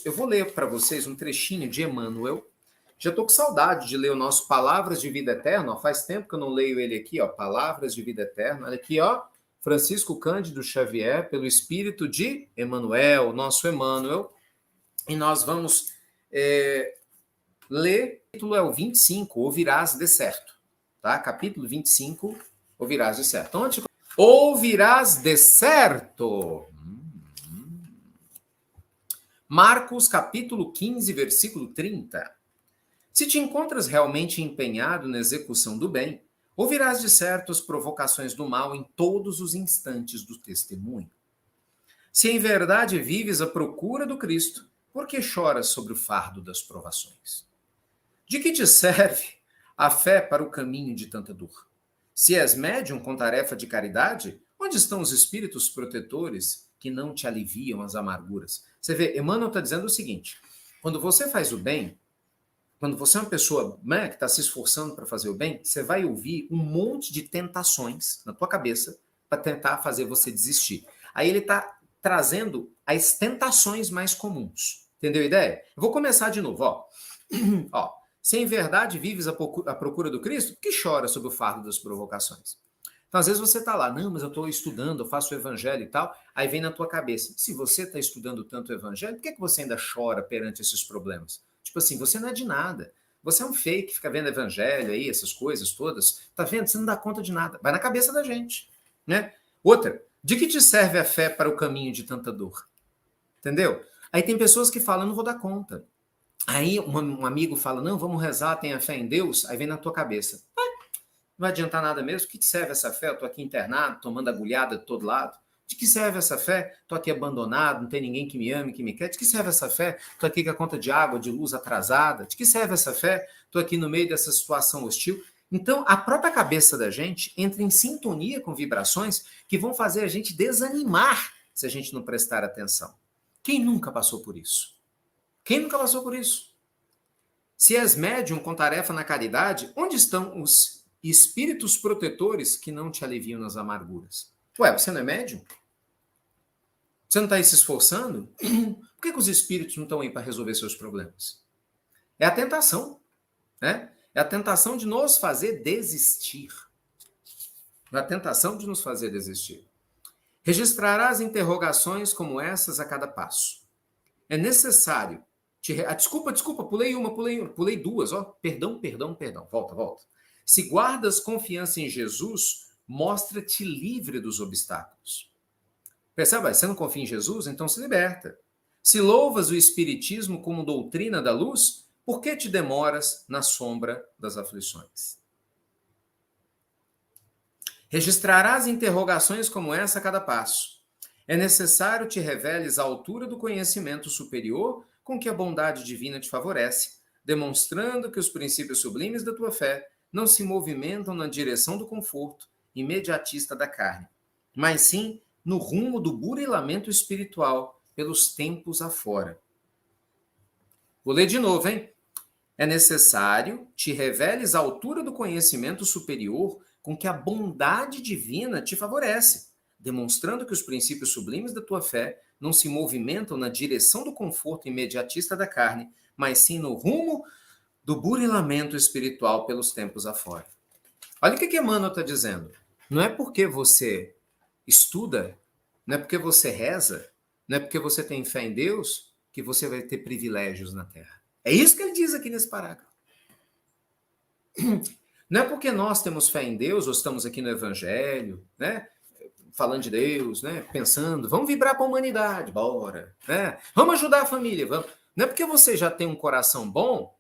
eu vou ler para vocês um trechinho de Emmanuel. Já estou com saudade de ler o nosso Palavras de Vida Eterna. Ó, faz tempo que eu não leio ele aqui, ó, Palavras de Vida Eterna. Olha aqui, ó, Francisco Cândido Xavier, pelo Espírito de Emmanuel, nosso Emmanuel. E nós vamos ler, o capítulo é o 25, Ouvirás de certo. Tá? Capítulo 25, Ouvirás de certo. Então, antes, ouvirás de certo. Marcos, capítulo 15, versículo 30. Se te encontras realmente empenhado na execução do bem, ouvirás de certo as provocações do mal em todos os instantes do testemunho. Se em verdade vives à procura do Cristo, por que choras sobre o fardo das provações? De que te serve a fé para o caminho de tanta dor? Se és médium com tarefa de caridade, onde estão os espíritos protetores que não te aliviam as amarguras? Você vê, Emmanuel está dizendo o seguinte, quando você faz o bem, quando você é uma pessoa, né, que está se esforçando para fazer o bem, você vai ouvir um monte de tentações na tua cabeça para tentar fazer você desistir. Aí ele está trazendo as tentações mais comuns. Entendeu a ideia? Eu vou começar de novo. Ó, se em verdade vives à procura do Cristo, que chora sob o fardo das provocações? Então, às vezes você está lá, não, mas eu estou estudando, eu faço o evangelho e tal, aí vem na tua cabeça, se você está estudando tanto o evangelho, por que você ainda chora perante esses problemas? Tipo assim, você não é de nada. Você é um fake, fica vendo evangelho aí, essas coisas todas. Tá vendo? Você não dá conta de nada. Vai na cabeça da gente, né? Outra, de que te serve a fé para o caminho de tanta dor? Entendeu? Aí tem pessoas que falam, não vou dar conta. Aí um amigo fala, não, vamos rezar, tenha fé em Deus. Aí vem na tua cabeça, não vai adiantar nada mesmo. O que te serve essa fé? Eu tô aqui internado, tomando agulhada de todo lado. De que serve essa fé? Estou aqui abandonado, não tem ninguém que me ame, que me quer. De que serve essa fé? Estou aqui com a conta de água, de luz atrasada. De que serve essa fé? Estou aqui no meio dessa situação hostil. Então, a própria cabeça da gente entra em sintonia com vibrações que vão fazer a gente desanimar se a gente não prestar atenção. Quem nunca passou por isso? Quem nunca passou por isso? Se és médium com tarefa na caridade, onde estão os espíritos protetores que não te aliviam nas amarguras? Ué, você não é médium? Você não está aí se esforçando? Por que os espíritos não estão aí para resolver seus problemas? É a tentação, né? É a tentação de nos fazer desistir. É a tentação de nos fazer desistir. Registrarás interrogações como essas a cada passo. É necessário... Desculpa, pulei duas. Ó. Perdão. Volta. Se guardas confiança em Jesus, mostra-te livre dos obstáculos. Percebe? Você não confia em Jesus? Então se liberta. Se louvas o Espiritismo como doutrina da luz, por que te demoras na sombra das aflições? Registrarás interrogações como essa a cada passo. É necessário te reveles à altura do conhecimento superior com que a bondade divina te favorece, demonstrando que os princípios sublimes da tua fé não se movimentam na direção do conforto imediatista da carne, mas sim no rumo do burilamento espiritual pelos tempos afora. Vou ler de novo, hein? É necessário te reveles à altura do conhecimento superior com que a bondade divina te favorece, demonstrando que os princípios sublimes da tua fé não se movimentam na direção do conforto imediatista da carne, mas sim no rumo do burilamento espiritual pelos tempos afora. Olha o que Emmanuel está dizendo. Não é porque você estuda, não é porque você reza, não é porque você tem fé em Deus que você vai ter privilégios na Terra. É isso que ele diz aqui nesse parágrafo. Não é porque nós temos fé em Deus ou estamos aqui no Evangelho, né? Falando de Deus, né? Pensando, vamos vibrar para a humanidade, bora, né? Vamos ajudar a família, vamos. Não é porque você já tem um coração bom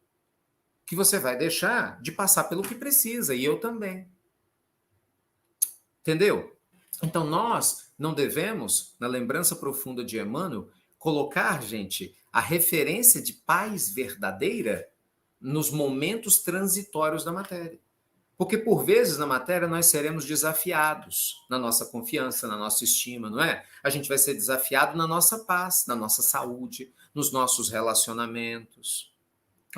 que você vai deixar de passar pelo que precisa, e eu também. Entendeu? Então nós não devemos, na lembrança profunda de Emmanuel, colocar, gente, a referência de paz verdadeira nos momentos transitórios da matéria. Porque, por vezes, na matéria, nós seremos desafiados na nossa confiança, na nossa estima, não é? A gente vai ser desafiado na nossa paz, na nossa saúde, nos nossos relacionamentos.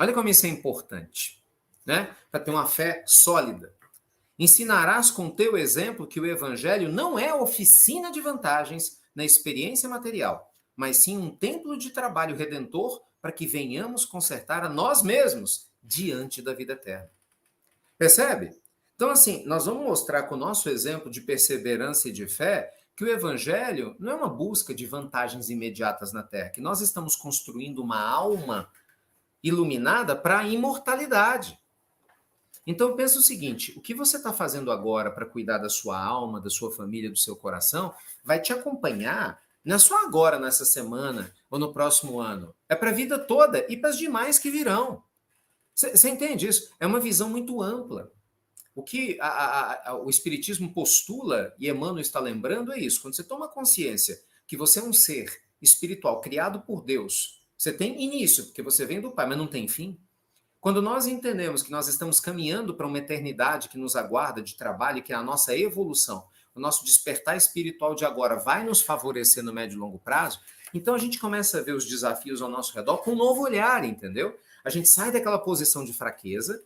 Olha como isso é importante, né? Para ter uma fé sólida. Ensinarás com teu exemplo que o Evangelho não é oficina de vantagens na experiência material, mas sim um templo de trabalho redentor para que venhamos consertar a nós mesmos diante da vida eterna. Percebe? Então, assim, nós vamos mostrar com o nosso exemplo de perseverança e de fé que o evangelho não é uma busca de vantagens imediatas na terra, que nós estamos construindo uma alma iluminada para a imortalidade. Então, pensa o seguinte, o que você está fazendo agora para cuidar da sua alma, da sua família, do seu coração, vai te acompanhar, não é só agora, nessa semana, ou no próximo ano. É para a vida toda e para as demais que virão. Você entende isso? É uma visão muito ampla. O que o Espiritismo postula, e Emmanuel está lembrando, é isso. Quando você toma consciência que você é um ser espiritual criado por Deus, você tem início, porque você vem do Pai, mas não tem fim. Quando nós entendemos que nós estamos caminhando para uma eternidade que nos aguarda de trabalho, que é a nossa evolução, o nosso despertar espiritual de agora vai nos favorecer no médio e longo prazo, então a gente começa a ver os desafios ao nosso redor com um novo olhar, entendeu? A gente sai daquela posição de fraqueza,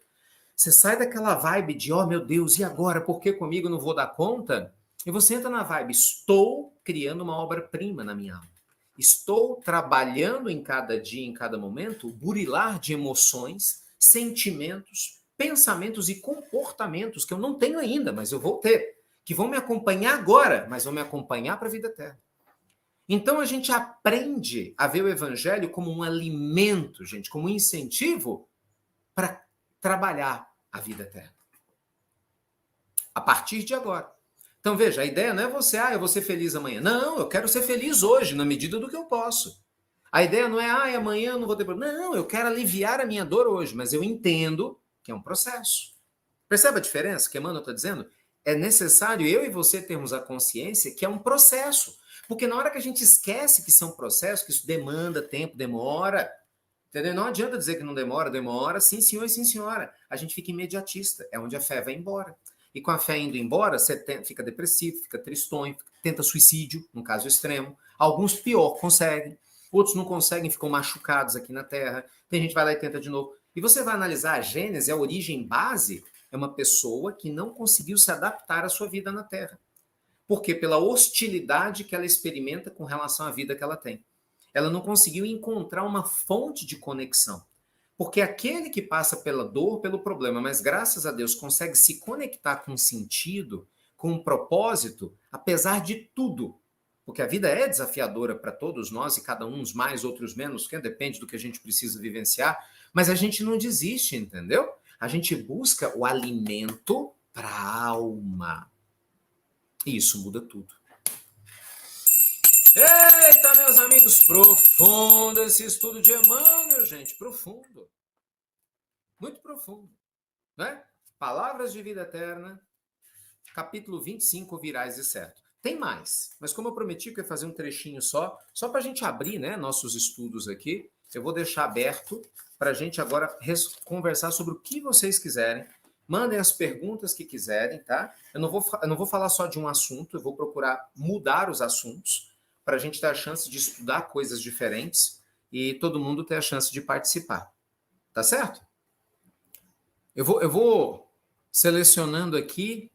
você sai daquela vibe de, oh meu Deus, e agora? Por que comigo eu não vou dar conta? E você entra na vibe, estou criando uma obra-prima na minha alma. Estou trabalhando em cada dia, em cada momento, o burilar de emoções, sentimentos, pensamentos e comportamentos que eu não tenho ainda, mas eu vou ter, que vão me acompanhar agora, mas vão me acompanhar para a vida eterna. Então a gente aprende a ver o evangelho como um alimento, gente, como um incentivo para trabalhar a vida eterna. A partir de agora. Então veja, a ideia não é você, eu vou ser feliz amanhã. Não, eu quero ser feliz hoje, na medida do que eu posso. A ideia não é, amanhã eu não vou ter problema. Não, eu quero aliviar a minha dor hoje, mas eu entendo que é um processo. Percebe a diferença que Emmanuel está dizendo? É necessário eu e você termos a consciência que é um processo. Porque na hora que a gente esquece que são processos, que isso demanda tempo, demora, entendeu? Não adianta dizer que não demora, demora, sim senhor e sim senhora. A gente fica imediatista, é onde a fé vai embora. E com a fé indo embora, você fica depressivo, fica tristonho, tenta suicídio, num caso extremo. Alguns pior, conseguem. Outros não conseguem, ficam machucados aqui na Terra. Tem gente que vai lá e tenta de novo. E você vai analisar a gênese, a origem base, é uma pessoa que não conseguiu se adaptar à sua vida na Terra. Por quê? Pela hostilidade que ela experimenta com relação à vida que ela tem. Ela não conseguiu encontrar uma fonte de conexão. Porque aquele que passa pela dor, pelo problema, mas graças a Deus consegue se conectar com um sentido, com um propósito, apesar de tudo. Porque a vida é desafiadora para todos nós, e cada um uns mais, outros menos, que depende do que a gente precisa vivenciar, mas a gente não desiste, entendeu? A gente busca o alimento para a alma. E isso muda tudo. Eita, meus amigos, profundo esse estudo de Emmanuel, gente, profundo. Muito profundo, né? Palavras de vida eterna, capítulo 25, ouvirás de certo. Tem mais, mas como eu prometi que eu ia fazer um trechinho só para a gente abrir, né, nossos estudos aqui, eu vou deixar aberto para a gente agora conversar sobre o que vocês quiserem. Mandem as perguntas que quiserem, tá? Eu não vou falar só de um assunto, eu vou procurar mudar os assuntos para a gente ter a chance de estudar coisas diferentes e todo mundo ter a chance de participar. Tá certo? Eu vou selecionando aqui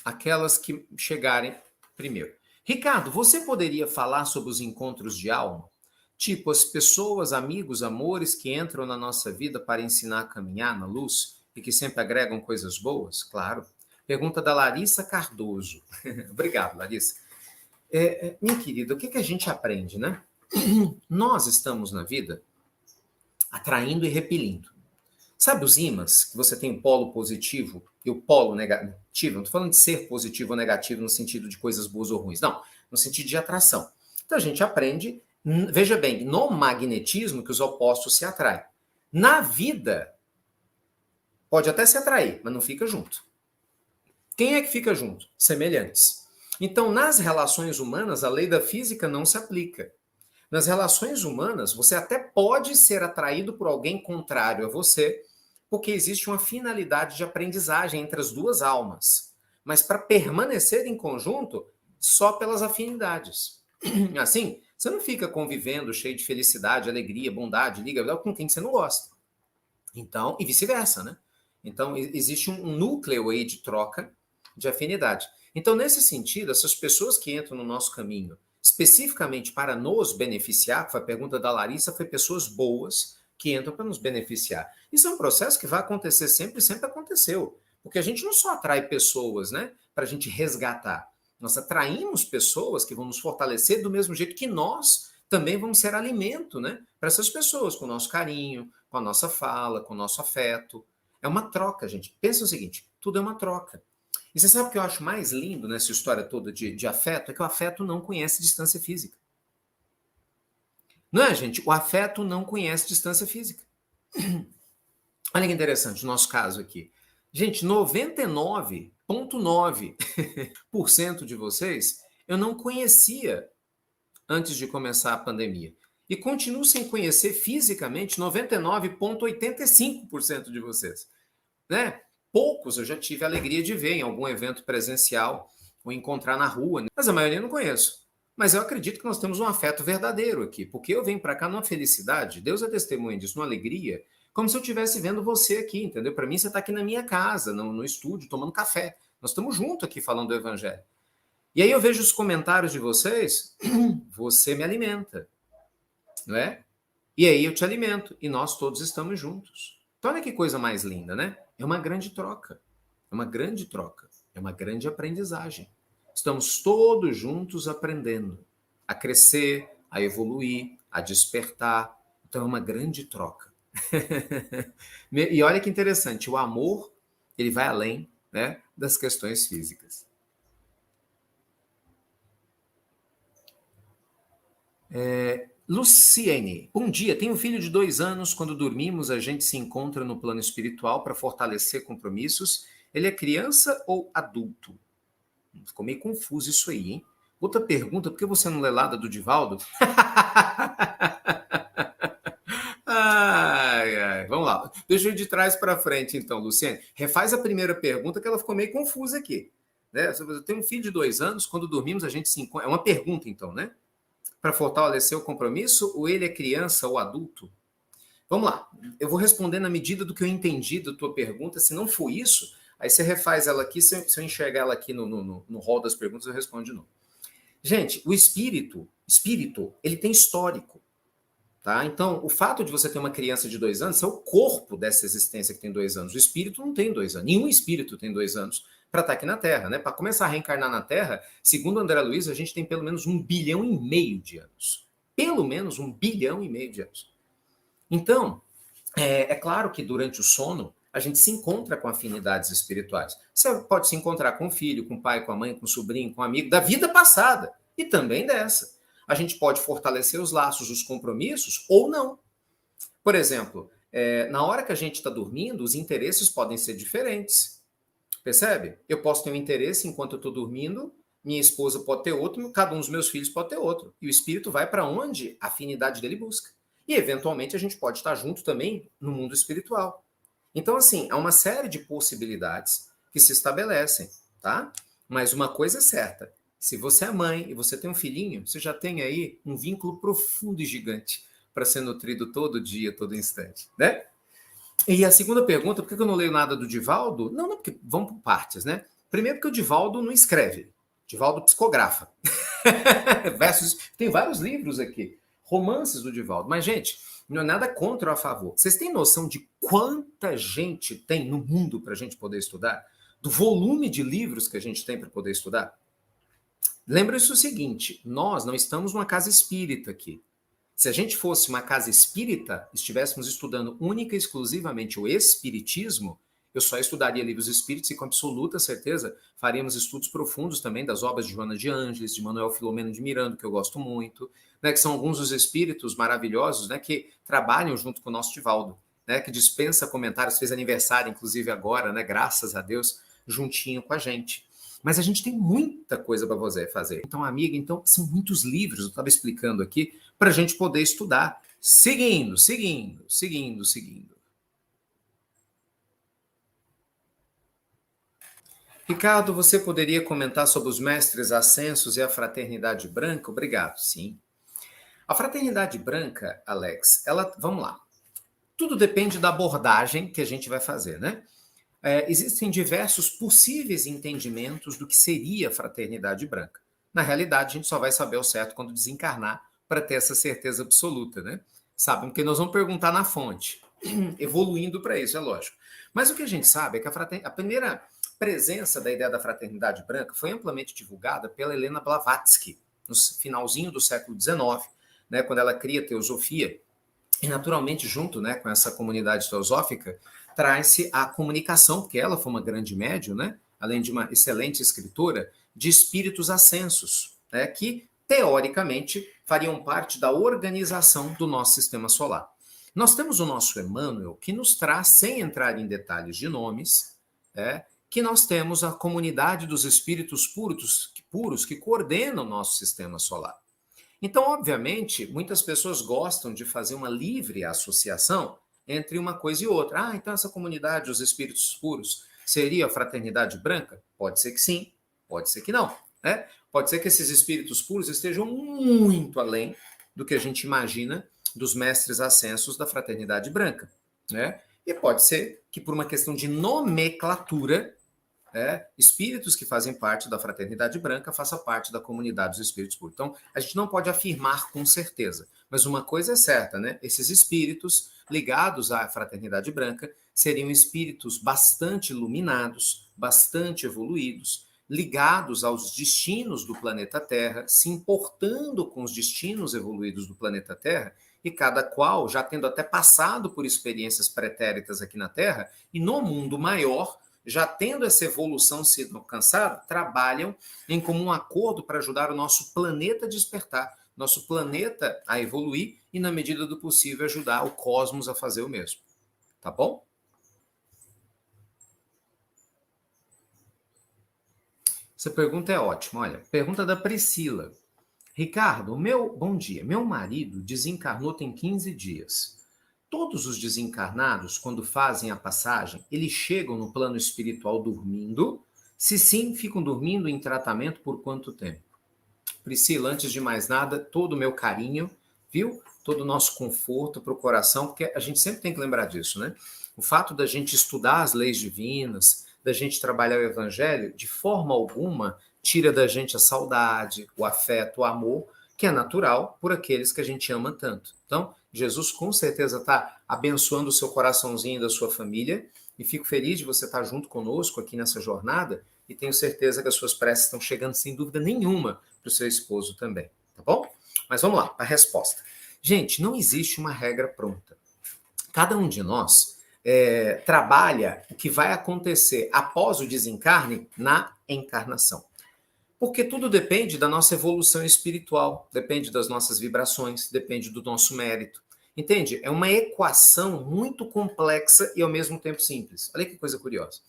aquelas que chegarem primeiro. Ricardo, você poderia falar sobre os encontros de alma? Tipo, as pessoas, amigos, amores que entram na nossa vida para ensinar a caminhar na luz e que sempre agregam coisas boas? Claro. Pergunta da Larissa Cardoso. Obrigado, Larissa. Minha querida, o que a gente aprende, né? Nós estamos na vida atraindo e repelindo. Sabe os ímãs, que você tem o polo positivo e o polo negativo? Não estou falando de ser positivo ou negativo no sentido de coisas boas ou ruins. Não, no sentido de atração. Então a gente aprende, veja bem, no magnetismo que os opostos se atraem. Na vida, pode até se atrair, mas não fica junto. Quem é que fica junto? Semelhantes. Então, nas relações humanas, a lei da física não se aplica. Nas relações humanas, você até pode ser atraído por alguém contrário a você, porque existe uma finalidade de aprendizagem entre as duas almas. Mas para permanecer em conjunto, só pelas afinidades. Assim, você não fica convivendo cheio de felicidade, alegria, bondade, liga com quem você não gosta. Então, e vice-versa, né? Então, existe um núcleo aí de troca de afinidade. Então, nesse sentido, essas pessoas que entram no nosso caminho especificamente para nos beneficiar, que foi a pergunta da Larissa, foi pessoas boas que entram para nos beneficiar. Isso é um processo que vai acontecer sempre, sempre aconteceu. Porque a gente não só atrai pessoas, né, para a gente resgatar. Nós atraímos pessoas que vão nos fortalecer do mesmo jeito que nós também vamos ser alimento, né, para essas pessoas, com o nosso carinho, com a nossa fala, com o nosso afeto. É uma troca, gente. Pensa o seguinte, tudo é uma troca. E você sabe o que eu acho mais lindo nessa história toda de afeto? É que o afeto não conhece distância física. Não é, gente? O afeto não conhece distância física. Olha que interessante o nosso caso aqui. Gente, 99,9% de vocês eu não conhecia antes de começar a pandemia. E continuo sem conhecer fisicamente 99,85% de vocês. Né? Poucos eu já tive a alegria de ver em algum evento presencial ou encontrar na rua, né? Mas a maioria eu não conheço. Mas eu acredito que nós temos um afeto verdadeiro aqui, porque eu venho para cá numa felicidade, Deus é testemunha disso, numa alegria, como se eu estivesse vendo você aqui, entendeu? Para mim, você está aqui na minha casa, no estúdio, tomando café. Nós estamos juntos aqui falando do Evangelho. E aí eu vejo os comentários de vocês, você me alimenta, não é? E aí eu te alimento, e nós todos estamos juntos. Então olha que coisa mais linda, né? É uma grande troca, é uma grande troca, é uma grande aprendizagem. Estamos todos juntos aprendendo a crescer, a evoluir, a despertar. Então é uma grande troca. E olha que interessante, o amor, ele vai além, né, das questões físicas. Luciene, bom dia. Tenho um filho de 2 anos. Quando dormimos, a gente se encontra no plano espiritual para fortalecer compromissos. Ele é criança ou adulto? Ficou meio confuso isso aí, hein? Outra pergunta, por que você não lê nada do Divaldo? Ai, vamos lá. Deixa eu ir de trás para frente, então, Luciene. Refaz a primeira pergunta, que ela ficou meio confusa aqui. Né? Eu tenho um filho de 2 anos. Quando dormimos, a gente se encontra. É uma pergunta, então, né? Para fortalecer o compromisso, ou ele é criança ou adulto? Vamos lá, eu vou responder na medida do que eu entendi da tua pergunta. Se não for isso, aí você refaz ela aqui, se eu enxergar ela aqui no rol das perguntas, eu respondo de novo. Gente, o espírito, ele tem histórico, tá? Então, o fato de você ter uma criança de 2 anos é o corpo dessa existência que tem 2 anos. O espírito não tem 2 anos, nenhum espírito tem 2 anos para estar aqui na Terra, né? Para começar a reencarnar na Terra, segundo André Luiz, a gente tem pelo menos 1,5 bilhão de anos. Pelo menos 1,5 bilhão de anos. Então, é claro que durante o sono, a gente se encontra com afinidades espirituais. Você pode se encontrar com o filho, com o pai, com a mãe, com o sobrinho, com o amigo, da vida passada e também dessa. A gente pode fortalecer os laços, os compromissos ou não. Por exemplo, na hora que a gente está dormindo, os interesses podem ser diferentes. Percebe? Eu posso ter um interesse enquanto eu estou dormindo, minha esposa pode ter outro, cada um dos meus filhos pode ter outro. E o espírito vai para onde a afinidade dele busca. E, eventualmente, a gente pode estar junto também no mundo espiritual. Então, assim, há uma série de possibilidades que se estabelecem, tá? Mas uma coisa é certa, se você é mãe e você tem um filhinho, você já tem aí um vínculo profundo e gigante para ser nutrido todo dia, todo instante, né? E a segunda pergunta, por que eu não leio nada do Divaldo? Não, porque vamos por partes, né? Primeiro porque o Divaldo não escreve, o Divaldo psicografa. Tem vários livros aqui, romances do Divaldo. Mas, gente, não é nada contra ou a favor. Vocês têm noção de quanta gente tem no mundo para a gente poder estudar? Do volume de livros que a gente tem para poder estudar? Lembre-se o seguinte, nós não estamos numa casa espírita aqui. Se a gente fosse uma casa espírita, estivéssemos estudando única e exclusivamente o espiritismo, eu só estudaria livros espíritos e com absoluta certeza faríamos estudos profundos também das obras de Joana de Ângeles, de Manuel Filomeno de Miranda, que eu gosto muito, né, que são alguns dos espíritos maravilhosos, né, que trabalham junto com o nosso Divaldo, né, que dispensa comentários, fez aniversário inclusive agora, né, graças a Deus, juntinho com a gente. Mas a gente tem muita coisa para você fazer. Então, amiga, são muitos livros, eu estava explicando aqui, para a gente poder estudar. Seguindo. Ricardo, você poderia comentar sobre os mestres ascensos e a fraternidade branca? Obrigado, sim. A fraternidade branca, Alex, vamos lá. Tudo depende da abordagem que a gente vai fazer, né? Existem diversos possíveis entendimentos do que seria a fraternidade branca. Na realidade, a gente só vai saber ao certo quando desencarnar para ter essa certeza absoluta, né? Sabem, porque nós vamos perguntar na fonte, evoluindo para isso, é lógico. Mas o que a gente sabe é que a primeira presença da ideia da fraternidade branca foi amplamente divulgada pela Helena Blavatsky, no finalzinho do século XIX, né, quando ela cria a teosofia, e naturalmente junto, né, com essa comunidade teosófica, traz-se a comunicação, porque ela foi uma grande médium, né, além de uma excelente escritora, de espíritos ascensos, né, que teoricamente fariam parte da organização do nosso sistema solar. Nós temos o nosso Emmanuel, que nos traz, sem entrar em detalhes de nomes, que nós temos a comunidade dos espíritos puros que coordenam o nosso sistema solar. Então, obviamente, muitas pessoas gostam de fazer uma livre associação entre uma coisa e outra. Ah, então essa comunidade dos espíritos puros seria a fraternidade branca? Pode ser que sim, pode ser que não. Né? Pode ser que esses espíritos puros estejam muito além do que a gente imagina dos mestres ascensos da fraternidade branca. Né? E pode ser que, por uma questão de nomenclatura, espíritos que fazem parte da fraternidade branca façam parte da comunidade dos espíritos puros. Então, a gente não pode afirmar com certeza, mas uma coisa é certa, né? Esses espíritos ligados à fraternidade branca seriam espíritos bastante iluminados, bastante evoluídos, ligados aos destinos do planeta Terra, se importando com os destinos evoluídos do planeta Terra, e cada qual já tendo até passado por experiências pretéritas aqui na Terra, e no mundo maior, já tendo essa evolução sido alcançada, trabalham em comum acordo para ajudar o nosso planeta a despertar, nosso planeta a evoluir e, na medida do possível, ajudar o cosmos a fazer o mesmo. Tá bom? Essa pergunta é ótima. Olha, pergunta da Priscila. Ricardo, bom dia. Meu marido desencarnou tem 15 dias. Todos os desencarnados, quando fazem a passagem, eles chegam no plano espiritual dormindo? Se sim, ficam dormindo em tratamento por quanto tempo? Priscila, antes de mais nada, todo o meu carinho, viu? Todo o nosso conforto para o coração, porque a gente sempre tem que lembrar disso, né? O fato da gente estudar as leis divinas, da gente trabalhar o evangelho, de forma alguma tira da gente a saudade, o afeto, o amor, que é natural por aqueles que a gente ama tanto. Então, Jesus com certeza está abençoando o seu coraçãozinho e da sua família, e fico feliz de você estar junto conosco aqui nessa jornada, e tenho certeza que as suas preces estão chegando sem dúvida nenhuma para o seu esposo também, tá bom? Mas vamos lá, a resposta. Gente, não existe uma regra pronta. Cada um de nós trabalha o que vai acontecer após o desencarne na encarnação. Porque tudo depende da nossa evolução espiritual, depende das nossas vibrações, depende do nosso mérito. Entende? É uma equação muito complexa e ao mesmo tempo simples. Olha que coisa curiosa.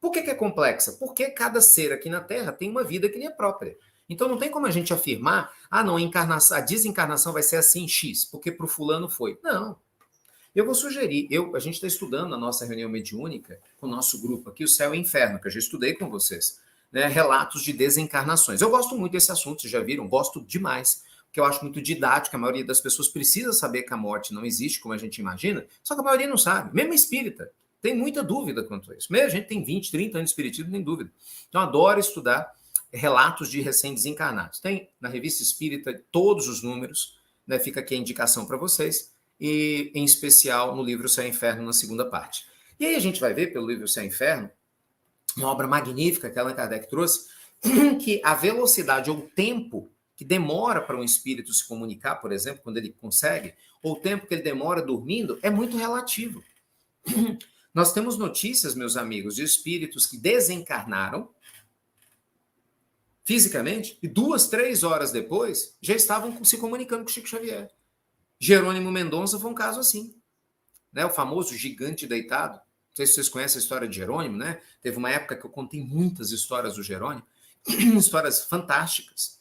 Por que é complexa? Porque cada ser aqui na Terra tem uma vida que lhe é própria. Então não tem como a gente afirmar, não, a desencarnação vai ser assim X, porque para o fulano foi. Não. Eu vou sugerir, a gente está estudando na nossa reunião mediúnica, com o nosso grupo aqui, o Céu e o Inferno, que eu já estudei com vocês, né, relatos de desencarnações. Eu gosto muito desse assunto, vocês já viram? Gosto demais, porque eu acho muito didático, a maioria das pessoas precisa saber que a morte não existe, como a gente imagina, só que a maioria não sabe, mesmo espírita, tem muita dúvida quanto a isso. Mesmo a gente tem 20, 30 anos de espiritismo, nem dúvida. Então, adoro estudar relatos de recém-desencarnados. Tem na Revista Espírita todos os números, né, fica aqui a indicação para vocês, e em especial no livro Céu e Inferno, na segunda parte. E aí a gente vai ver, pelo livro Céu e Inferno, uma obra magnífica que Allan Kardec trouxe, que a velocidade ou o tempo que demora para um espírito se comunicar, por exemplo, quando ele consegue, ou o tempo que ele demora dormindo, é muito relativo. Nós temos notícias, meus amigos, de espíritos que desencarnaram fisicamente e 2, 3 horas depois já estavam se comunicando com Chico Xavier. Jerônimo Mendonça foi um caso assim, né? O famoso gigante deitado. Não sei se vocês conhecem a história de Jerônimo, né? Teve uma época que eu contei muitas histórias do Jerônimo, histórias fantásticas.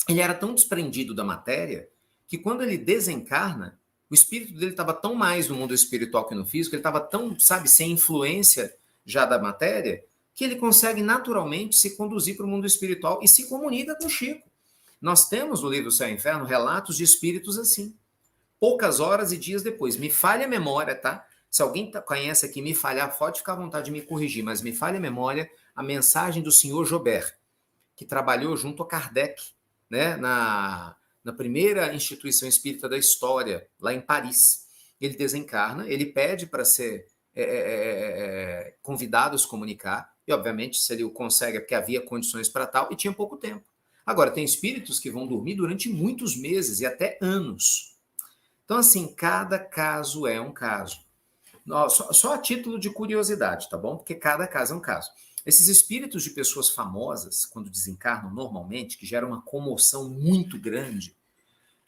Ele era tão desprendido da matéria que quando ele desencarna, o espírito dele estava tão mais no mundo espiritual que no físico, ele estava tão, sabe, sem influência já da matéria, que ele consegue naturalmente se conduzir para o mundo espiritual e se comunica com Chico. Nós temos no livro Céu e Inferno relatos de espíritos assim. Poucas horas e dias depois. Me falha a memória, tá? Se alguém conhece aqui, me falhar, pode ficar à vontade de me corrigir, mas me falha a memória a mensagem do senhor Jobert, que trabalhou junto a Kardec, né, na primeira instituição espírita da história, lá em Paris. Ele desencarna, ele pede para ser convidado a se comunicar, e obviamente se ele o consegue é porque havia condições para tal, e tinha pouco tempo. Agora, tem espíritos que vão dormir durante muitos meses e até anos. Então, assim, cada caso é um caso. Só a título de curiosidade, tá bom? Porque cada caso é um caso. Esses espíritos de pessoas famosas, quando desencarnam normalmente, que geram uma comoção muito grande,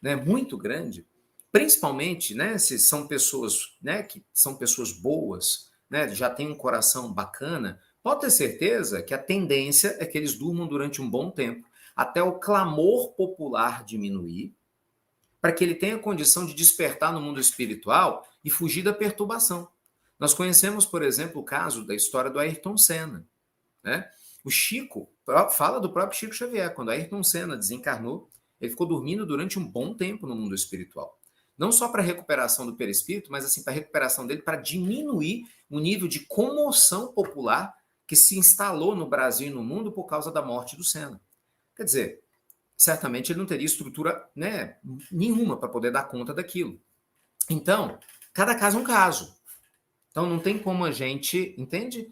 né, muito grande, principalmente, né, se são pessoas, né, que são pessoas boas, né, já têm um coração bacana, pode ter certeza que a tendência é que eles durmam durante um bom tempo, até o clamor popular diminuir, para que ele tenha condição de despertar no mundo espiritual e fugir da perturbação. Nós conhecemos, por exemplo, o caso da história do Ayrton Senna, né? O Chico fala do próprio Chico Xavier. Quando Ayrton Senna desencarnou, ele ficou dormindo durante um bom tempo no mundo espiritual. Não só para a recuperação do perispírito, mas assim para a recuperação dele, para diminuir o nível de comoção popular que se instalou no Brasil e no mundo por causa da morte do Senna. Quer dizer, certamente ele não teria estrutura, né, nenhuma para poder dar conta daquilo. Então, cada caso é um caso. Então, não tem como a gente, entende?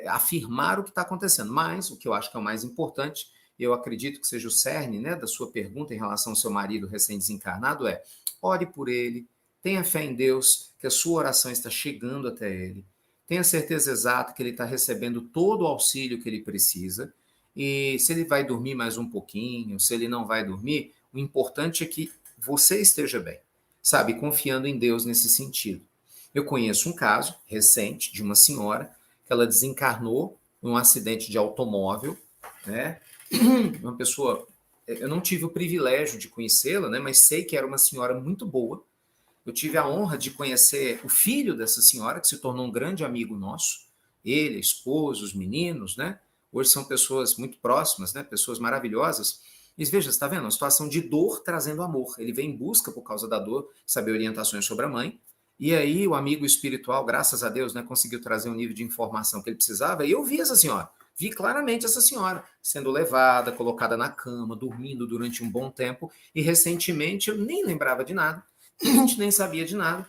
Afirmar o que está acontecendo. Mas, o que eu acho que é o mais importante, eu acredito que seja o cerne, né, da sua pergunta em relação ao seu marido recém-desencarnado, é: ore por ele, tenha fé em Deus, que a sua oração está chegando até ele, tenha certeza exata que ele está recebendo todo o auxílio que ele precisa, e se ele vai dormir mais um pouquinho, se ele não vai dormir, o importante é que você esteja bem, sabe, confiando em Deus nesse sentido. Eu conheço um caso recente de uma senhora que ela desencarnou em um acidente de automóvel, né? Uma pessoa, eu não tive o privilégio de conhecê-la, né? Mas sei que era uma senhora muito boa. Eu tive a honra de conhecer o filho dessa senhora, que se tornou um grande amigo nosso. Ele, a esposa, os meninos, né? Hoje são pessoas muito próximas, né? Pessoas maravilhosas. E veja, você está vendo? Uma situação de dor trazendo amor. Ele vem em busca, por causa da dor, saber orientações sobre a mãe. E aí o amigo espiritual, graças a Deus, né, conseguiu trazer um nível de informação que ele precisava. E eu vi essa senhora. Vi claramente essa senhora sendo levada, colocada na cama, dormindo durante um bom tempo. E recentemente eu nem lembrava de nada. A gente nem sabia de nada.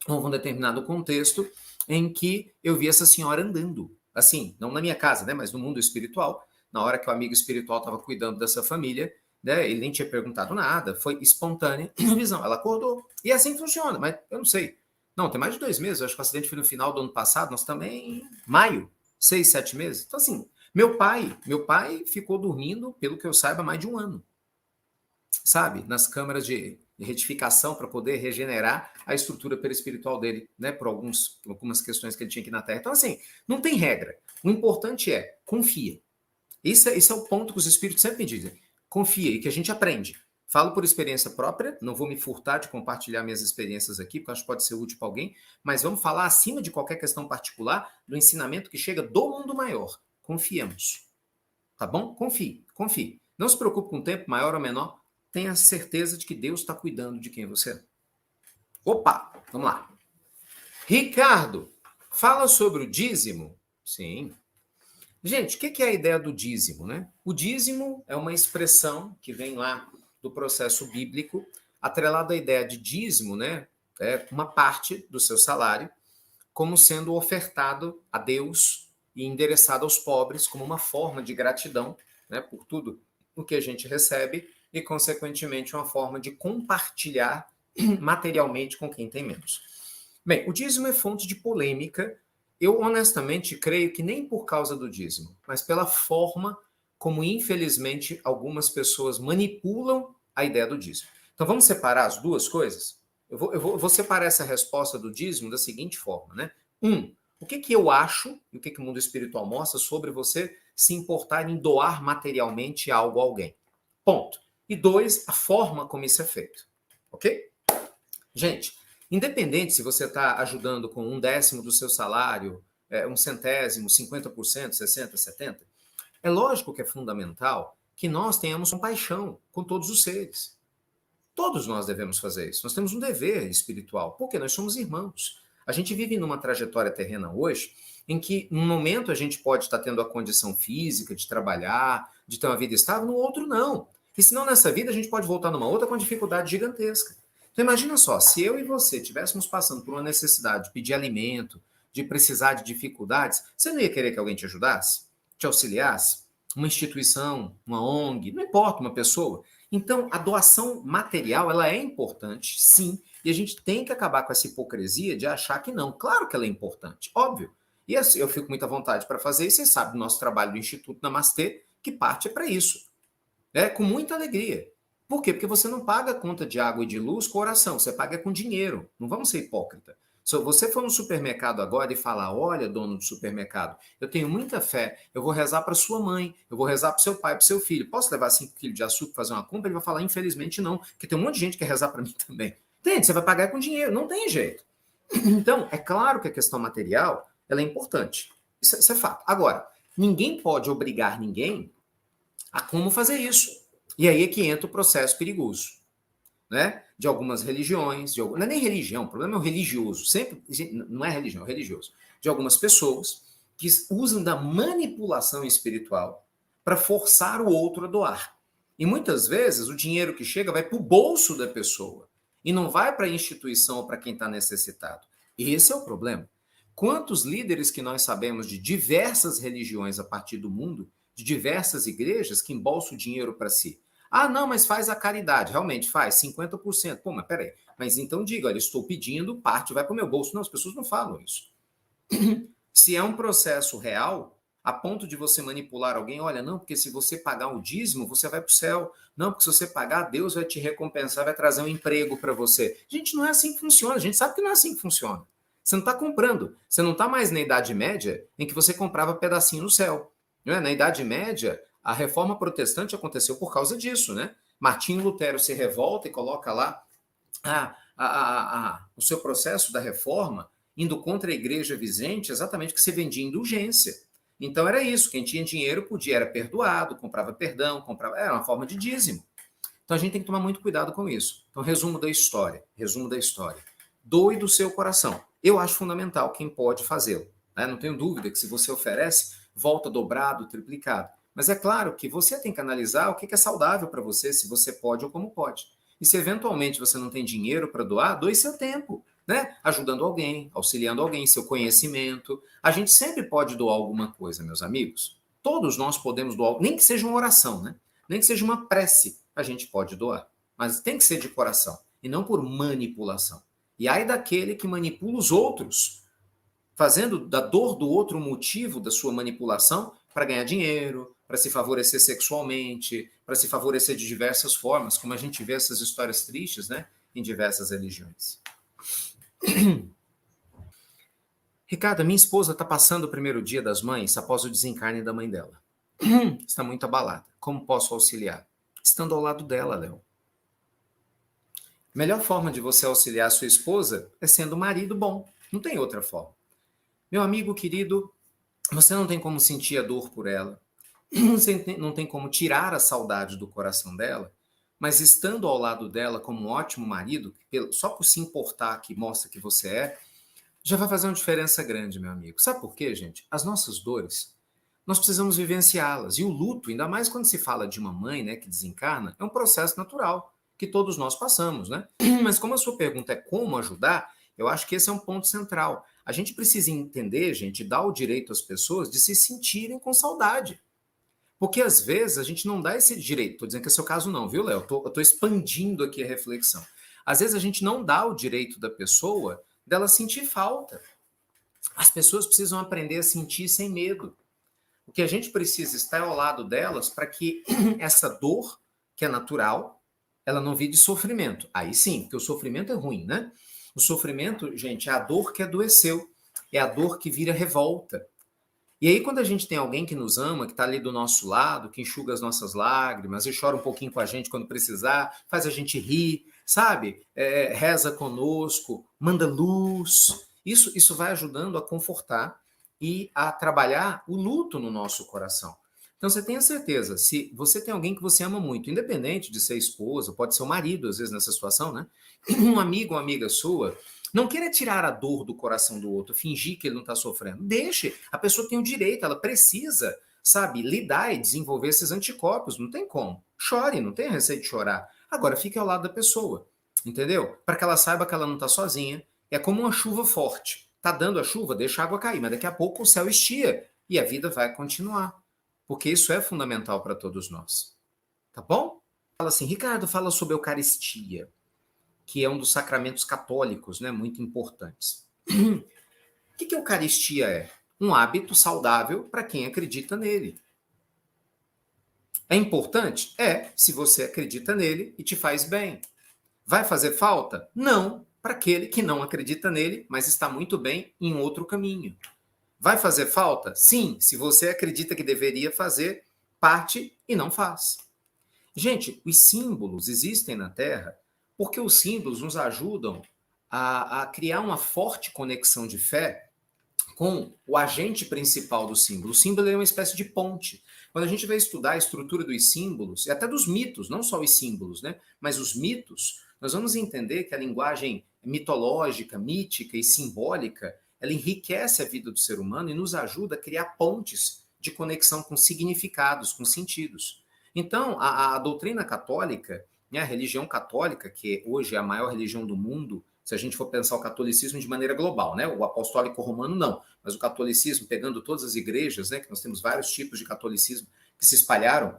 Houve um determinado contexto em que eu vi essa senhora andando. Assim, não na minha casa, né, mas no mundo espiritual. Na hora que o amigo espiritual estava cuidando dessa família, né, ele nem tinha perguntado nada, foi espontânea a visão. Ela acordou. E é assim que funciona, mas eu não sei. Não, tem mais de 2 meses. Eu acho que o acidente foi no final do ano passado. Nós também em maio, 6, 7 meses. Então, assim, meu pai ficou dormindo, pelo que eu saiba, mais de um ano, sabe? Nas câmaras de retificação para poder regenerar a estrutura perispiritual dele, né? Por algumas questões que ele tinha aqui na Terra. Então, assim, não tem regra. O importante é confia. Esse é o ponto que os espíritos sempre me dizem. Confia e que a gente aprende. Falo por experiência própria, não vou me furtar de compartilhar minhas experiências aqui, porque acho que pode ser útil para alguém, mas vamos falar acima de qualquer questão particular do ensinamento que chega do mundo maior. Confiemos. Tá bom? Confie, confie. Não se preocupe com o tempo, maior ou menor. Tenha certeza de que Deus está cuidando de quem você é. Opa, vamos lá. Ricardo, fala sobre o dízimo? Sim. Gente, o que é a ideia do dízimo, né? O dízimo é uma expressão que vem lá do processo bíblico, atrelado à ideia de dízimo, né? É uma parte do seu salário, como sendo ofertado a Deus e endereçado aos pobres como uma forma de gratidão, né, por tudo o que a gente recebe e, consequentemente, uma forma de compartilhar materialmente com quem tem menos. Bem, o dízimo é fonte de polêmica. Eu, honestamente, creio que nem por causa do dízimo, mas pela forma como, infelizmente, algumas pessoas manipulam a ideia do dízimo. Então, vamos separar as duas coisas? Eu vou separar essa resposta do dízimo da seguinte forma, né? O que eu acho, e o que o mundo espiritual mostra sobre você se importar em doar materialmente algo a alguém. Ponto. E 2, a forma como isso é feito. Ok? Gente, independente se você está ajudando com 1/10 do seu salário, 1/100, 50%, 60%, 70%, é lógico que é fundamental que nós tenhamos compaixão com todos os seres. Todos nós devemos fazer isso. Nós temos um dever espiritual, porque nós somos irmãos. A gente vive numa trajetória terrena hoje em que, num momento, a gente pode estar tendo a condição física de trabalhar, de ter uma vida estável, no outro não. E senão, nessa vida, a gente pode voltar numa outra com dificuldade gigantesca. Então, imagina só, se eu e você estivéssemos passando por uma necessidade de pedir alimento, de precisar de dificuldades, você não ia querer que alguém te ajudasse? Te auxiliasse? Uma instituição, uma ONG, não importa, uma pessoa. Então, a doação material, ela é importante, sim, e a gente tem que acabar com essa hipocrisia de achar que não. Claro que ela é importante, óbvio. E assim, eu fico muito à vontade para fazer, e você sabe do nosso trabalho do Instituto Namastê, que parte é para isso. Com muita alegria. Por quê? Porque você não paga a conta de água e de luz com oração, você paga com dinheiro. Não vamos ser hipócrita. Se você for no supermercado agora e falar, olha, dono do supermercado, eu tenho muita fé, eu vou rezar para sua mãe, eu vou rezar para seu pai, para seu filho. Posso levar 5 quilos de açúcar para fazer uma compra? Ele vai falar, infelizmente não, porque tem um monte de gente que quer rezar para mim também. Entende? Você vai pagar com dinheiro, não tem jeito. Então, é claro que a questão material ela é importante. Isso é fato. Agora, ninguém pode obrigar ninguém a como fazer isso. E aí é que entra o processo perigoso, né? De algumas religiões, não é nem religião, o problema é o religioso, sempre, não é religião, é religioso. De algumas pessoas que usam da manipulação espiritual para forçar o outro a doar. E muitas vezes o dinheiro que chega vai para o bolso da pessoa e não vai para a instituição ou para quem está necessitado. E esse é o problema. Quantos líderes que nós sabemos de diversas religiões a partir do mundo, de diversas igrejas, que embolsam o dinheiro para si? Ah, não, mas faz a caridade. Realmente faz, 50%. Pô, mas peraí. Mas então diga, olha, estou pedindo, parte vai para o meu bolso. Não, as pessoas não falam isso. Se é um processo real, a ponto de você manipular alguém, olha, não, porque se você pagar o dízimo, você vai para o céu. Não, porque se você pagar, Deus vai te recompensar, vai trazer um emprego para você. Gente, não é assim que funciona. A gente sabe que não é assim que funciona. Você não está comprando. Você não está mais na Idade Média em que você comprava pedacinho no céu. Não é? Na Idade Média, a reforma protestante aconteceu por causa disso, né? Martinho Lutero se revolta e coloca lá o seu processo da reforma, indo contra a igreja vigente, exatamente que se vendia indulgência. Então era isso, quem tinha dinheiro podia, era perdoado, comprava perdão, era uma forma de dízimo. Então a gente tem que tomar muito cuidado com isso. Então, resumo da história. Doe do seu coração. Eu acho fundamental quem pode fazê-lo. Né? Não tenho dúvida que se você oferece, volta dobrado, triplicado. Mas é claro que você tem que analisar o que é saudável para você, se você pode ou como pode. E se eventualmente você não tem dinheiro para doar, doe seu tempo, né? Ajudando alguém, auxiliando alguém, seu conhecimento. A gente sempre pode doar alguma coisa, meus amigos. Todos nós podemos doar, nem que seja uma oração, né? Nem que seja uma prece, a gente pode doar. Mas tem que ser de coração, e não por manipulação. E ai daquele que manipula os outros, fazendo da dor do outro motivo da sua manipulação para ganhar dinheiro, para se favorecer sexualmente, para se favorecer de diversas formas, como a gente vê essas histórias tristes, né, em diversas religiões. Ricardo, minha esposa está passando o primeiro dia das mães após o desencarne da mãe dela. Está muito abalada. Como posso auxiliar? Estando ao lado dela, Léo. A melhor forma de você auxiliar a sua esposa é sendo um marido bom. Não tem outra forma. Meu amigo querido, você não tem como sentir a dor por ela. Você não tem como tirar a saudade do coração dela, mas estando ao lado dela como um ótimo marido, só por se importar que mostra que você é, já vai fazer uma diferença grande, meu amigo. Sabe por quê, gente? As nossas dores, nós precisamos vivenciá-las. E o luto, ainda mais quando se fala de uma mãe, né, que desencarna, é um processo natural que todos nós passamos, né? Mas como a sua pergunta é como ajudar, eu acho que esse é um ponto central. A gente precisa entender, gente, dar o direito às pessoas de se sentirem com saudade. Porque às vezes a gente não dá esse direito. Estou dizendo que é seu caso não, viu, Léo? Eu estou expandindo aqui a reflexão. Às vezes a gente não dá o direito da pessoa dela sentir falta. As pessoas precisam aprender a sentir sem medo. O que a gente precisa é estar ao lado delas para que essa dor, que é natural, ela não vire sofrimento. Aí sim, porque o sofrimento é ruim, né? O sofrimento, gente, é a dor que adoeceu. É a dor que vira revolta. E aí, quando a gente tem alguém que nos ama, que está ali do nosso lado, que enxuga as nossas lágrimas e chora um pouquinho com a gente quando precisar, faz a gente rir, sabe? Reza conosco, manda luz. Isso vai ajudando a confortar e a trabalhar o luto no nosso coração. Então, você tenha certeza, se você tem alguém que você ama muito, independente de ser esposa, pode ser o marido, às vezes, nessa situação, né? Um amigo ou amiga sua, Não queira tirar a dor do coração do outro, fingir que ele não está sofrendo. Deixe, a pessoa tem o direito, ela precisa, sabe, lidar e desenvolver esses anticorpos, não tem como. Chore, não tem receio de chorar. Agora, fique ao lado da pessoa, entendeu? Para que ela saiba que ela não está sozinha. É como uma chuva forte. Tá dando a chuva, deixa a água cair, mas daqui a pouco o céu estia e a vida vai continuar. Porque isso é fundamental para todos nós. Tá bom? Fala assim, Ricardo, fala sobre a Eucaristia, que é um dos sacramentos católicos, né, muito importantes. O que a Eucaristia é? Um hábito saudável para quem acredita nele. É importante? É, se você acredita nele e te faz bem. Vai fazer falta? Não, para aquele que não acredita nele, mas está muito bem em outro caminho. Vai fazer falta? Sim, se você acredita que deveria fazer parte e não faz. Gente, os símbolos existem na Terra porque os símbolos nos ajudam a criar uma forte conexão de fé com o agente principal do símbolo. O símbolo é uma espécie de ponte. Quando a gente vai estudar a estrutura dos símbolos, e até dos mitos, não só os símbolos, né, mas os mitos, nós vamos entender que a linguagem mitológica, mítica e simbólica, ela enriquece a vida do ser humano e nos ajuda a criar pontes de conexão com significados, com sentidos. Então, a doutrina católica, né, a religião católica, que hoje é a maior religião do mundo, se a gente for pensar o catolicismo de maneira global, né? O apostólico romano não, mas o catolicismo, pegando todas as igrejas, né? Que nós temos vários tipos de catolicismo que se espalharam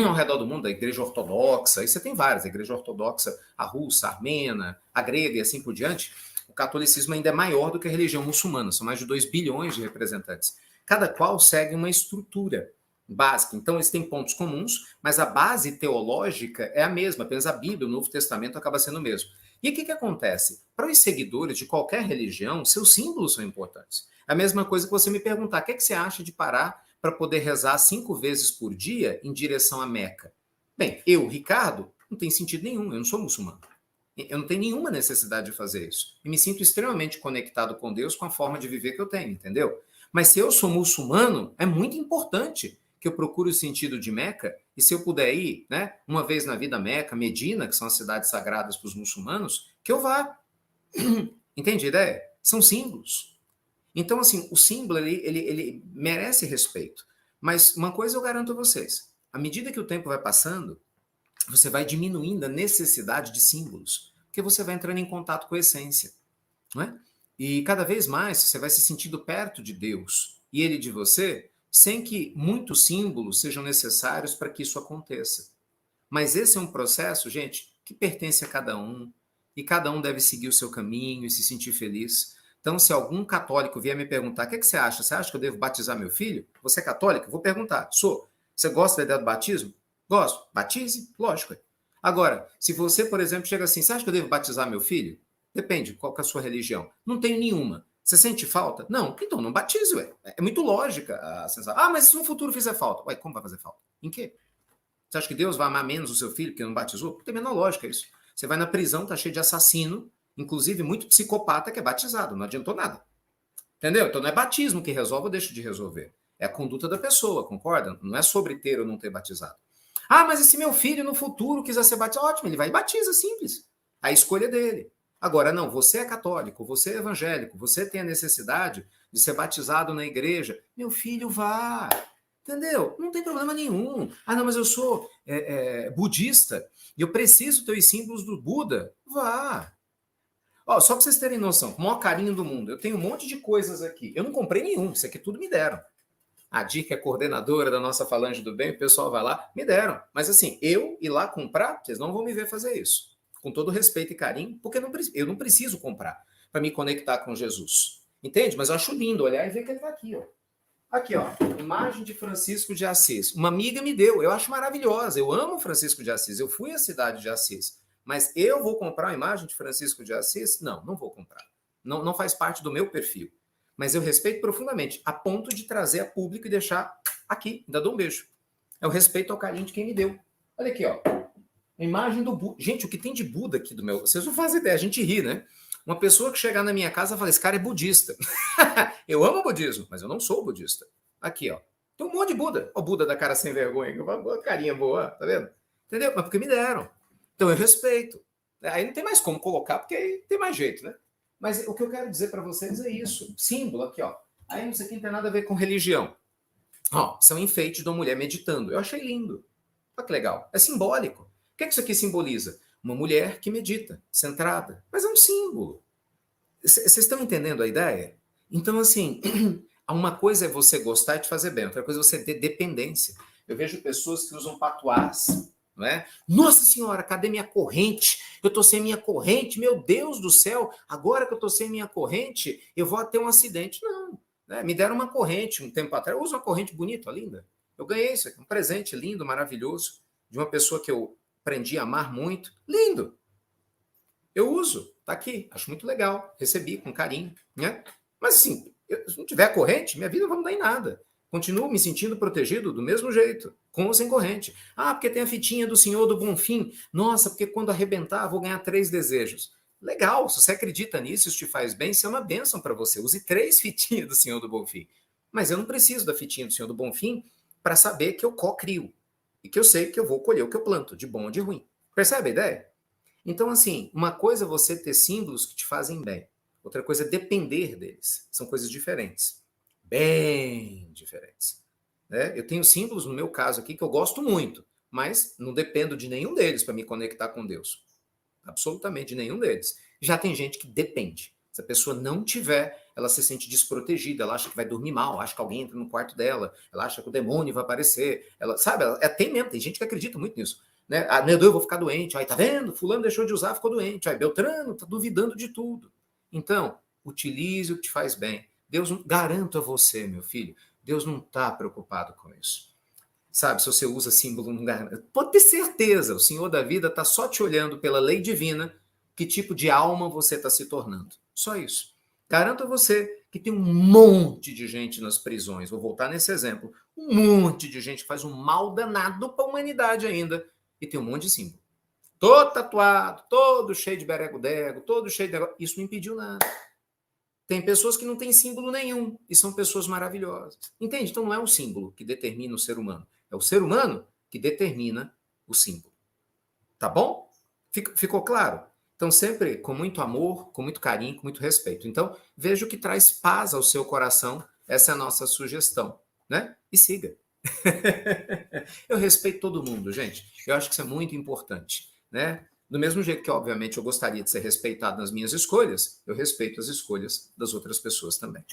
ao redor do mundo, a igreja ortodoxa, aí você tem várias, a igreja ortodoxa, a russa, a armena, a grega e assim por diante. O catolicismo ainda é maior do que a religião muçulmana, são mais de 2 bilhões de representantes. Cada qual segue uma estrutura básica. Então, eles têm pontos comuns, mas a base teológica é a mesma, apenas a Bíblia, o Novo Testamento, acaba sendo o mesmo. E o que acontece? Para os seguidores de qualquer religião, seus símbolos são importantes. A mesma coisa que você me perguntar, o que você acha de parar para poder rezar 5 vezes por dia em direção a Meca? Bem, eu, Ricardo, não tem sentido nenhum, eu não sou muçulmano. Eu não tenho nenhuma necessidade de fazer isso. E me sinto extremamente conectado com Deus, com a forma de viver que eu tenho, entendeu? Mas se eu sou muçulmano, é muito importante que eu procure o sentido de Meca, e se eu puder ir, né, uma vez na vida Meca, Medina, que são as cidades sagradas para os muçulmanos, que eu vá. Entende a ideia? São símbolos. Então, assim, o símbolo, ele merece respeito. Mas uma coisa eu garanto a vocês, à medida que o tempo vai passando, você vai diminuindo a necessidade de símbolos, porque você vai entrando em contato com a essência, não é? E cada vez mais você vai se sentindo perto de Deus e Ele de você, sem que muitos símbolos sejam necessários para que isso aconteça. Mas esse é um processo, gente, que pertence a cada um, e cada um deve seguir o seu caminho e se sentir feliz. Então, se algum católico vier me perguntar, o que você acha? Você acha que eu devo batizar meu filho? Você é católico? Eu vou perguntar. Sou. Você gosta da ideia do batismo? Gosto. Batize? Lógico. Agora, se você, por exemplo, chega assim, você acha que eu devo batizar meu filho? Depende, qual que é a sua religião? Não tenho nenhuma. Você sente falta? Não. Então não batize, ué. É muito lógica a sensação. Ah, mas se no futuro fizer falta? Ué, como vai fazer falta? Em quê? Você acha que Deus vai amar menos o seu filho porque não batizou? Não tem a menor lógica isso. Você vai na prisão, tá cheio de assassino, inclusive muito psicopata que é batizado. Não adiantou nada. Entendeu? Então não é batismo que resolve ou deixa de resolver. É a conduta da pessoa, concorda? Não é sobre ter ou não ter batizado. Ah, mas e se meu filho no futuro quiser ser batizado? Ótimo, ele vai e batiza, simples. A escolha dele. Agora, não, você é católico, você é evangélico, você tem a necessidade de ser batizado na igreja. Meu filho, vá. Entendeu? Não tem problema nenhum. Ah, não, mas eu sou budista e eu preciso ter os símbolos do Buda. Vá. Ó, só para vocês terem noção, com o maior carinho do mundo, eu tenho um monte de coisas aqui. Eu não comprei nenhum, isso aqui tudo me deram. A Dica é coordenadora da nossa Falange do Bem, o pessoal vai lá, me deram. Mas assim, eu ir lá comprar, vocês não vão me ver fazer isso. Com todo respeito e carinho, porque eu não preciso comprar para me conectar com Jesus. Entende? Mas eu acho lindo olhar e ver que ele está aqui, ó. Aqui, ó, imagem de Francisco de Assis. Uma amiga me deu, eu acho maravilhosa. Eu amo Francisco de Assis, eu fui à cidade de Assis. Mas eu vou comprar uma imagem de Francisco de Assis? Não, não vou comprar. Não, não faz parte do meu perfil. Mas eu respeito profundamente, a ponto de trazer a público e deixar aqui. Ainda dou um beijo. É o respeito ao carinho de quem me deu. Olha aqui, ó. A imagem do Buda. Gente, o que tem de Buda aqui do meu... Vocês não fazem ideia, a gente ri, né? Uma pessoa que chegar na minha casa e falar, esse cara é budista. Eu amo o budismo, mas eu não sou budista. Aqui, ó. Tem um monte de Buda. O Buda da cara sem vergonha. Uma carinha boa, tá vendo? Entendeu? Mas porque me deram. Então eu respeito. Aí não tem mais como colocar, porque aí tem mais jeito, né? Mas o que eu quero dizer para vocês é isso. Símbolo aqui, ó. Aí isso aqui não tem nada a ver com religião. Ó, são enfeites de uma mulher meditando. Eu achei lindo. Olha que legal. É simbólico. O que é que isso aqui simboliza? Uma mulher que medita, centrada. Mas é um símbolo. Vocês estão entendendo a ideia? Então, assim, uma coisa é você gostar de fazer bem, outra coisa é você ter dependência. Eu vejo pessoas que usam patuás, não é? Nossa Senhora, cadê minha corrente? Eu tô sem minha corrente, meu Deus do céu, agora que eu tô sem minha corrente, eu vou ter um acidente. Não, né? Me deram uma corrente um tempo atrás, eu uso uma corrente bonita, linda. Eu ganhei isso aqui, um presente lindo, maravilhoso, de uma pessoa que eu aprendi a amar muito. Lindo! Eu uso, tá aqui, acho muito legal, recebi com carinho, né? Mas assim, se não tiver corrente, minha vida não vai mudar em nada. Continuo me sentindo protegido do mesmo jeito, com ou sem corrente. Ah, porque tem a fitinha do Senhor do Bonfim. Nossa, porque quando arrebentar, vou ganhar 3 desejos. Legal, se você acredita nisso, isso te faz bem, isso é uma bênção para você. Use 3 fitinhas do Senhor do Bonfim. Mas eu não preciso da fitinha do Senhor do Bonfim para saber que eu co-crio. E que eu sei que eu vou colher o que eu planto, de bom ou de ruim. Percebe a ideia? Então, assim, uma coisa é você ter símbolos que te fazem bem. Outra coisa é depender deles. São coisas diferentes. Bem diferentes. Né? Eu tenho símbolos, no meu caso aqui, que eu gosto muito, mas não dependo de nenhum deles para me conectar com Deus. Absolutamente nenhum deles. Já tem gente que depende. Se a pessoa não tiver, ela se sente desprotegida, ela acha que vai dormir mal, acha que alguém entra no quarto dela, ela acha que o demônio vai aparecer, ela, sabe, tem mesmo, tem gente que acredita muito nisso. Né? Ah, meu Deus, eu vou ficar doente. Aí, tá vendo? Fulano deixou de usar, ficou doente. Aí, Beltrano tá duvidando de tudo. Então, utilize o que te faz bem. Deus, garanto a você, meu filho, Deus não está preocupado com isso. Sabe, se você usa símbolo, não garante. Pode ter certeza, o Senhor da vida está só te olhando pela lei divina que tipo de alma você está se tornando. Só isso. Garanto a você que tem um monte de gente nas prisões. Vou voltar nesse exemplo. Um monte de gente que faz um mal danado para a humanidade ainda. E tem um monte de símbolo. Todo tatuado, todo cheio de berego-dego, todo cheio de negócio. Isso não impediu nada. Tem pessoas que não têm símbolo nenhum e são pessoas maravilhosas. Entende? Então não é o símbolo que determina o ser humano. É o ser humano que determina o símbolo. Tá bom? Ficou claro? Então, sempre com muito amor, com muito carinho, com muito respeito. Então, veja o que traz paz ao seu coração. Essa é a nossa sugestão, né? E siga. Eu respeito todo mundo, gente. Eu acho que isso é muito importante, né? Do mesmo jeito que, obviamente, eu gostaria de ser respeitado nas minhas escolhas, eu respeito as escolhas das outras pessoas também.